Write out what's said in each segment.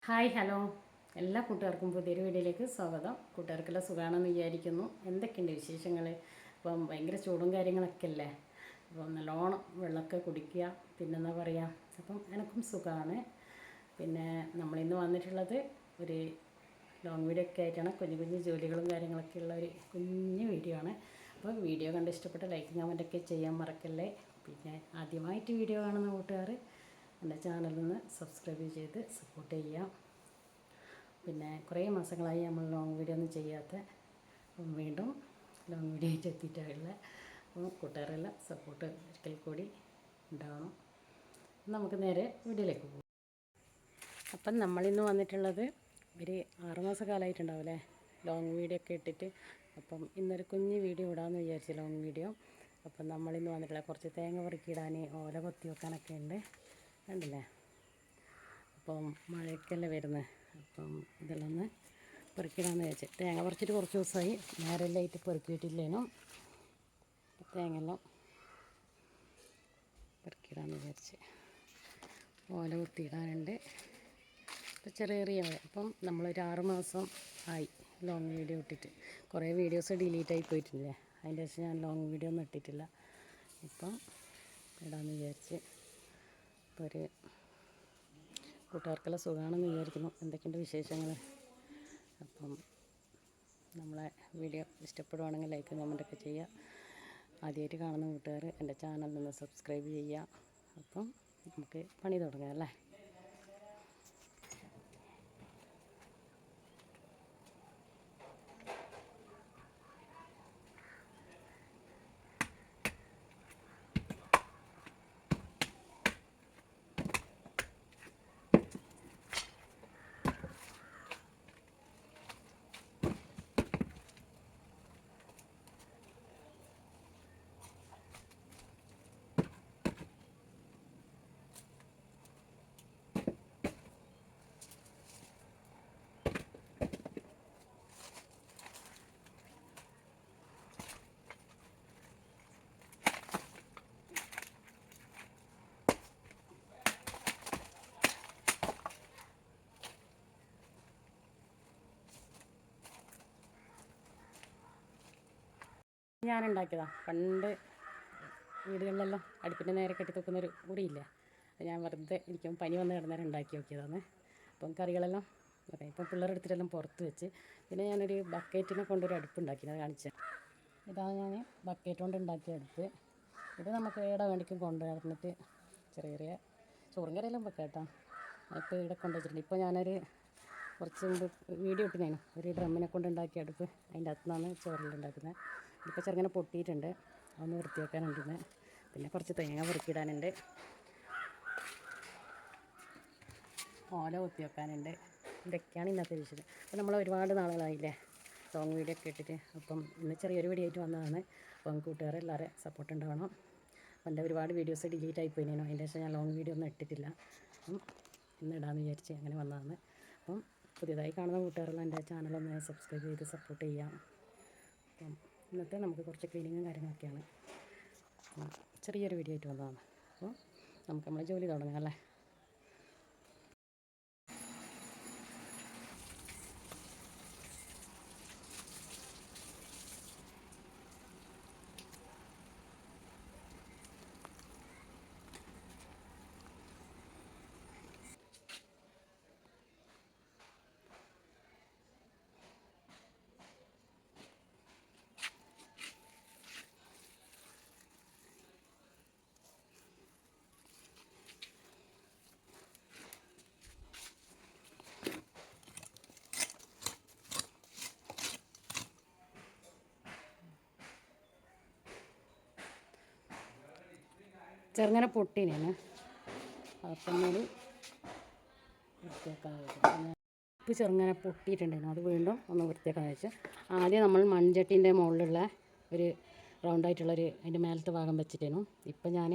Hi hello എല്ലാ കൂട്ടുകാർക്കും പുതിയൊരു വീഡിയോയിലേക്ക് സ്വാഗതം. കൂട്ടുകാർക്കെല്ലാം സുഖമാണെന്ന് വിചാരിക്കുന്നു. എന്തൊക്കെയുണ്ട് വിശേഷങ്ങൾ? ഇപ്പം ഭയങ്കര ചൂടും കാര്യങ്ങളൊക്കെ അല്ലേ. അപ്പം നല്ലോണം വെള്ളമൊക്കെ കുടിക്കുക. പിന്നെന്താ പറയുക, അപ്പം എനിക്കും സുഖമാണ്. പിന്നെ നമ്മളിന്ന് വന്നിട്ടുള്ളത് ഒരു ലോങ് വീഡിയോ ഒക്കെ ആയിട്ടാണ്. കുഞ്ഞു കുഞ്ഞു ജോലികളും കാര്യങ്ങളൊക്കെ ഉള്ള ഒരു കുഞ്ഞു വീഡിയോ ആണ്. അപ്പോൾ വീഡിയോ കണ്ട് ഇഷ്ടപ്പെട്ട ലൈക്കും കമൻറ്റൊക്കെ ചെയ്യാൻ മറക്കല്ലേ. പിന്നെ ആദ്യമായിട്ട് വീഡിയോ കാണുന്ന കൂട്ടുകാർ എൻ്റെ ചാനലിൽ നിന്ന് സബ്സ്ക്രൈബ് ചെയ്ത് സപ്പോർട്ട് ചെയ്യാം. പിന്നെ കുറേ മാസങ്ങളായി നമ്മൾ ലോങ് വീഡിയോ ഒന്നും ചെയ്യാത്ത, വീണ്ടും ലോങ് വീഡിയോ ആയിട്ട് എത്തിയിട്ടുള്ള അപ്പോൾ കൂട്ടുകാരെല്ലാം സപ്പോർട്ട് ഒരിക്കൽ കൂടി ഉണ്ടാവണം. നമുക്ക് നേരെ വീഡിയോയിലേക്ക് പോകും. അപ്പം നമ്മളിന്ന് വന്നിട്ടുള്ളത് ഒരു 6 മാസ കാലമായിട്ടുണ്ടാവും അല്ലേ ലോങ് വീഡിയോ ഒക്കെ ഇട്ടിട്ട്. അപ്പം ഇന്നൊരു കുഞ്ഞ് വീഡിയോ ഇടാമെന്ന് വിചാരിച്ചു, ലോങ് വീഡിയോ. അപ്പം നമ്മളിന്ന് വന്നിട്ടുള്ള കുറച്ച് തേങ്ങ പെറുക്കിയിടാൻ, ഓല കൊത്തി വെക്കാനൊക്കെ ഉണ്ട്. കണ്ടില്ലേ, അപ്പം മഴയൊക്കെയല്ലേ വരുന്നത്. അപ്പം ഇതെല്ലാം ഒന്ന് പെറുക്കിയിടാമെന്ന് വിചാരിച്ചു. തേങ്ങ പറിച്ചിട്ട് കുറച്ച് ദിവസമായി, നേരെല്ലാം ആയിട്ട് പെറുക്കിയിട്ടില്ലേനും. തേങ്ങയെല്ലാം പെറുക്കിയിടാമെന്ന് വിചാരിച്ച്. ഓല കുത്തിയിടാനുണ്ട്. ഇപ്പം ചെറിയ ചെറിയ ഇപ്പം നമ്മളൊരു 6 മാസം ആയി ലോങ് വീഡിയോ ഇട്ടിട്ട്. കുറേ വീഡിയോസ് ഡിലീറ്റായി പോയിട്ടില്ലേ, അതിൻ്റെ ശേഷം ഞാൻ ലോങ് വീഡിയോ ഒന്നും ഇട്ടിട്ടില്ല. ഇപ്പം ഇടാമെന്ന് വിചാരിച്ച്. ഇപ്പോൾ ഒരു കൂട്ടുകാർക്കെല്ലാം സുഖമാണെന്ന് വിചാരിക്കുന്നു. എന്തൊക്കെയുണ്ട് വിശേഷങ്ങൾ? അപ്പം നമ്മളെ വീഡിയോ ഇഷ്ടപ്പെടുവാണെങ്കിൽ ലൈക്കും കമൻറ്റൊക്കെ ചെയ്യുക. ആദ്യമായിട്ട് കാണുന്ന കൂട്ടുകാർ എൻ്റെ ചാനലിൽ നിന്ന് സബ്സ്ക്രൈബ് ചെയ്യുക. അപ്പം നമുക്ക് പണി തുടങ്ങാം അല്ലേ. ഞാനുണ്ടാക്കിയതാണ്. പണ്ട് വീടുകളിലെല്ലാം അടുപ്പിൻ്റെ നേരെ കെട്ടി തൂക്കുന്നൊരു മുറിയില്ലേ, അത് ഞാൻ വെറുതെ എനിക്കും പനി വന്ന് കിടന്നേരം ഉണ്ടാക്കി നോക്കിയതാണ്. അപ്പം കറികളെല്ലാം പറയാം. ഇപ്പം പിള്ളേരെടുത്തിട്ടെല്ലാം പുറത്ത് വെച്ച്. പിന്നെ ഞാനൊരു ബക്കറ്റിനെ കൊണ്ടൊരു അടുപ്പുണ്ടാക്കി, അത് കാണിച്ചത്. ഇതാണ് ഞാൻ ബക്കറ്റ് കൊണ്ട് ഉണ്ടാക്കിയ അടുപ്പ്. ഇത് നമുക്ക് ഇവിടെ വേണ്ടിക്കും കൊണ്ടുവന്നിട്ട് ചെറിയ ചെറിയ ചോറും കറിയെല്ലാം വെക്കാം കേട്ടോ. ഇപ്പോൾ ഇവിടെ കൊണ്ടുവച്ചിട്ടുണ്ട്. ഇപ്പോൾ ഞാനൊരു കുറച്ച് മുമ്പ് വീഡിയോ ഇട്ടിനേനു ഒരു ഡ്രമ്മിനെ കൊണ്ട് ഉണ്ടാക്കിയ അടുപ്പ്, അതിൻ്റെ അകത്തുനിന്നാണ് ചോറെല്ലാം ഉണ്ടാക്കുന്നത്. ഇപ്പോൾ ചെറുങ്ങനെ പൊട്ടിയിട്ടുണ്ട്, അതൊന്ന് വൃത്തിയാക്കാനുണ്ടെന്ന്. പിന്നെ കുറച്ച് തേങ്ങ പെറുക്കിയിടാനുണ്ട്, ഓല കുത്തി വെക്കാനുണ്ട്. ഇതൊക്കെയാണ് ഇന്നത്തെ വിഷയം. അപ്പോൾ നമ്മൾ ഒരുപാട് നാളുകളായില്ലേ ലോങ് വീഡിയോ ഒക്കെ ഇട്ടിട്ട്. അപ്പം ഇന്ന് ചെറിയൊരു വീഡിയോ ആയിട്ട് വന്നതാണ്. അപ്പം കൂട്ടുകാരെല്ലാവരും സപ്പോർട്ട് ഉണ്ടാവണം. അപ്പം എൻ്റെ ഒരുപാട് വീഡിയോസ് ഡിലീറ്റ് ആയിപ്പോയിനോ, അതിൻ്റെ ശേഷം ഞാൻ ലോങ് വീഡിയോ ഒന്നും ഇട്ടിട്ടില്ല. അപ്പം ഇന്ന് ഇടാമെന്ന് വിചാരിച്ച് അങ്ങനെ വന്നതാണ്. അപ്പം പുതിയതായി കാണുന്ന കൂട്ടുകാരെല്ലാം എൻ്റെ ചാനലൊന്ന് സബ്സ്ക്രൈബ് ചെയ്ത് സപ്പോർട്ട് ചെയ്യാം. അപ്പം ഇന്നത്തെ നമുക്ക് കുറച്ച് ക്ലീനിങ്ങും കാര്യങ്ങളൊക്കെയാണ്. ചെറിയൊരു വീഡിയോ ആയിട്ട് വന്നതാണ്. അപ്പോൾ നമുക്ക് നമ്മളെ ജോലി തുടങ്ങാം അല്ലേ. ചെറുങ്ങനെ പൊട്ടീനാണ്, അപ്പം ഒരു വൃത്തിയാക്കാൻ വെച്ചു. ഉപ്പ് ചെറുങ്ങനെ പൊട്ടിയിട്ടുണ്ടായിരുന്നു, അത് വീണ്ടും ഒന്ന് വൃത്തിയാക്കാൻ വെച്ച്. ആദ്യം നമ്മൾ മൺചട്ടീൻ്റെ മുകളിലുള്ള ഒരു റൗണ്ടായിട്ടുള്ളൊരു അതിൻ്റെ മേലത്തെ ഭാഗം വെച്ചിട്ടേനു. ഇപ്പം ഞാൻ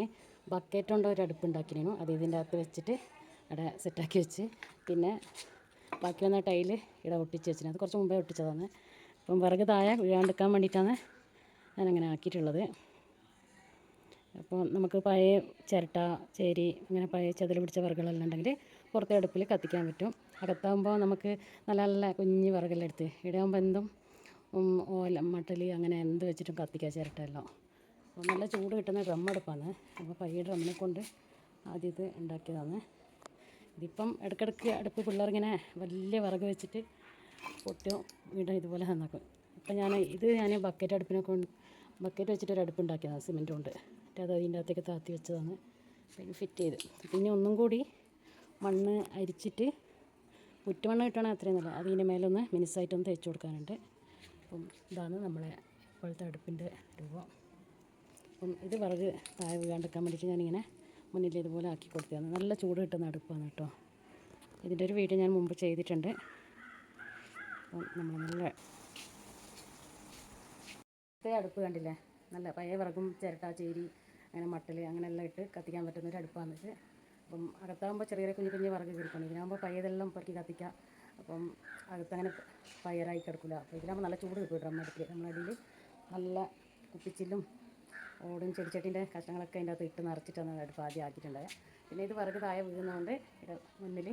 ബക്കറ്റ് കൊണ്ട് ഒരു അടുപ്പ് ഉണ്ടാക്കിനു, അത് ഇതിൻ്റെ അകത്ത് വെച്ചിട്ട് അവിടെ സെറ്റാക്കി വെച്ച്. പിന്നെ ബാക്കി വന്ന ടൈല് ഇവിടെ ഒട്ടിച്ച് വെച്ചിന്, അത് കുറച്ച് മുമ്പേ ഒട്ടിച്ചതാണ്. അപ്പം വിറക് താഴെ വീഴാണ്ടിരിക്കാൻ വേണ്ടിയിട്ടാണ് ഞാനങ്ങനെ ആക്കിയിട്ടുള്ളത്. അപ്പോൾ നമുക്ക് പഴയ ചിരട്ട, ചേരി, അങ്ങനെ പഴയ ചെതൽ പിടിച്ച വിറകുകളെല്ലാം ഉണ്ടെങ്കിൽ പുറത്തെ അടുപ്പിൽ കത്തിക്കാൻ പറ്റും. അകത്താകുമ്പോൾ നമുക്ക് നല്ല നല്ല കുഞ്ഞ് വിറകെല്ലാം എടുത്ത് ഇടാകുമ്പോൾ എന്തും ഓല മട്ടൽ അങ്ങനെ എന്ത് വെച്ചിട്ടും കത്തിക്കാൻ ചിരട്ടല്ലോ. അപ്പോൾ നല്ല ചൂട് കിട്ടുന്ന ഡ്രം അടുപ്പാണ്. അപ്പോൾ പയ്യെ ഡ്രമ്മിനെ കൊണ്ട് ആദ്യം ഇത് ഉണ്ടാക്കിയതാണ്. ഇതിപ്പം ഇടയ്ക്കിടയ്ക്ക് അടുപ്പ് പിള്ളേരിങ്ങനെ വലിയ വിറക് വെച്ചിട്ട് പൊട്ടും വീണ്ടും ഇതുപോലെ നന്നാക്കും. ഇപ്പം ഞാൻ ബക്കറ്റ് അടുപ്പിനെ കൊണ്ട് ബക്കറ്റ് വെച്ചിട്ടൊരു അടുപ്പ് ഉണ്ടാക്കിയതാണ് സിമെൻറ്റ് കൊണ്ട്. എന്നിട്ട് അത് അതിൻ്റെ അകത്തേക്ക് താത്തി വെച്ചതാണ്. പിന്നെ ഫിറ്റ് ചെയ്ത് പിന്നെ ഒന്നും കൂടി മണ്ണ് അരിച്ചിട്ട് കുറ്റുമണ്ണ് കിട്ടണമെങ്കിൽ അത്രയും നല്ല അതിൻ്റെ മേലൊന്ന് മിനുസായിട്ടൊന്ന് തേച്ച് കൊടുക്കാനുണ്ട്. അപ്പം ഇതാണ് നമ്മളെ ഇപ്പോഴത്തെ അടുപ്പിൻ്റെ രൂപം. അപ്പം ഇത് വിറക് താഴെ വീഴാണ്ടിരിക്കാൻ വേണ്ടിയിട്ട് ഞാനിങ്ങനെ മുന്നിൽ ഇതുപോലെ ആക്കി കൊടുത്തതാണ്. നല്ല ചൂട് കിട്ടുന്ന അടുപ്പാണ് കേട്ടോ. ഇതിൻ്റെ ഒരു വീഡിയോ ഞാൻ മുമ്പ് ചെയ്തിട്ടുണ്ട്. അപ്പം നമ്മൾ നല്ല അടുപ്പ് കണ്ടില്ലേ, നല്ല പഴയ വിറകും ചിരട്ട ചേരി അങ്ങനെ മട്ടൽ അങ്ങനെയെല്ലാം ഇട്ട് കത്തിക്കാൻ പറ്റുന്നൊരു അടുപ്പാണിത്. അപ്പം അകത്താകുമ്പോൾ ചെറിയ കുഞ്ഞു കുഞ്ഞു വിറക് കിടക്കണം. ഇതിനാകുമ്പോൾ പഴയതെല്ലാം പെറുക്കി കത്തിക്കാം. അപ്പം അകത്തങ്ങനെ ഫയറായി കിടക്കില്ല. അപ്പോൾ ഇതിലാകുമ്പോൾ നല്ല ചൂട് കിട്ടും. ഡ്രം അടുപ്പിൽ നമ്മളടിയിൽ നല്ല കുപ്പിച്ചില്ലും ഓടും ചെടിച്ചട്ടീൻ്റെ കഷ്ണങ്ങളൊക്കെ അതിൻ്റെ അകത്ത് ഇട്ട് നിറച്ചിട്ടാണ് അടുപ്പ് ആദ്യം ആക്കിയിട്ടുണ്ടായത്. പിന്നെ ഇത് വിറക് താഴെ വീഴുന്നതുകൊണ്ട് ഇത് മുന്നിൽ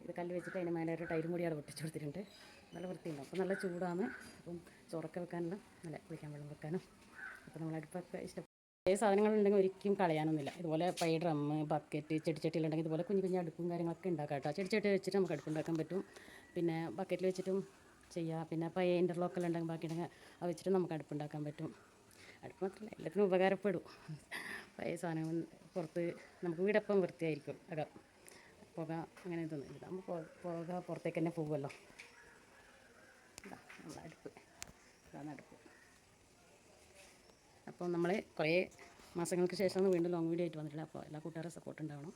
ഇത് കല്ല് വെച്ചിട്ട് അതിന് മേലെ ഒരു ടൈലും കൂടി അവിടെ ഒട്ടിച്ച് കൊടുത്തിട്ടുണ്ട്. നല്ല വൃത്തിയുണ്ട്. അപ്പോൾ നല്ല ചൂടാണ്. അപ്പം ചോറൊക്കെ വെക്കാനുള്ള നല്ല കുളിക്കാൻ വെള്ളം വെക്കാനും. അപ്പോൾ നമ്മൾ അടുപ്പൊക്കെ ഇഷ്ടപ്പെട്ട സാധനങ്ങളുണ്ടെങ്കിൽ ഒരിക്കലും കളയാനൊന്നുമില്ല. ഇതുപോലെ പഴയ ഡ്രമ്മ് ബക്കറ്റ് ചെടിച്ചട്ടിയിലുണ്ടെങ്കിൽ ഇതുപോലെ കുഞ്ഞു കുഞ്ഞു അടുപ്പും കാര്യങ്ങളൊക്കെ ഉണ്ടാക്കാം കേട്ടോ. ചെടിച്ചട്ടി വെച്ചിട്ട് നമുക്ക് അടുപ്പുണ്ടാക്കാൻ പറ്റും. പിന്നെ ബക്കറ്റിൽ വെച്ചിട്ടും ചെയ്യാം. പിന്നെ പഴയ ഇൻ്റർലോക്കെല്ലാം ഉണ്ടെങ്കിൽ ബാക്കിയുണ്ടെങ്കിൽ അത് വെച്ചിട്ട് നമുക്ക് അടുപ്പുണ്ടാക്കാൻ പറ്റും. അടുപ്പ് മാത്രമല്ല എല്ലാത്തിനും ഉപകാരപ്പെടും. പഴയ സാധനങ്ങൾ പുറത്ത് നമുക്ക് വീടപ്പം വൃത്തിയായിരിക്കും. പുക അങ്ങനെ ഇതൊന്നും ഇതാകുമ്പോൾ പുക പുറത്തേക്ക് തന്നെ പോകുമല്ലോ. ഇതാ നമ്മളെ അടുപ്പ്, ഇതാണ് അടുപ്പ്. അപ്പോൾ നമ്മൾ കുറേ മാസങ്ങൾക്ക് ശേഷമാണ് വീണ്ടും ലോങ് വീഡിയോ ആയിട്ട് വന്നിട്ടുള്ളത്. അപ്പോൾ എല്ലാ കൂട്ടുകാരുടെ സപ്പോർട്ട് ഉണ്ടാവണം.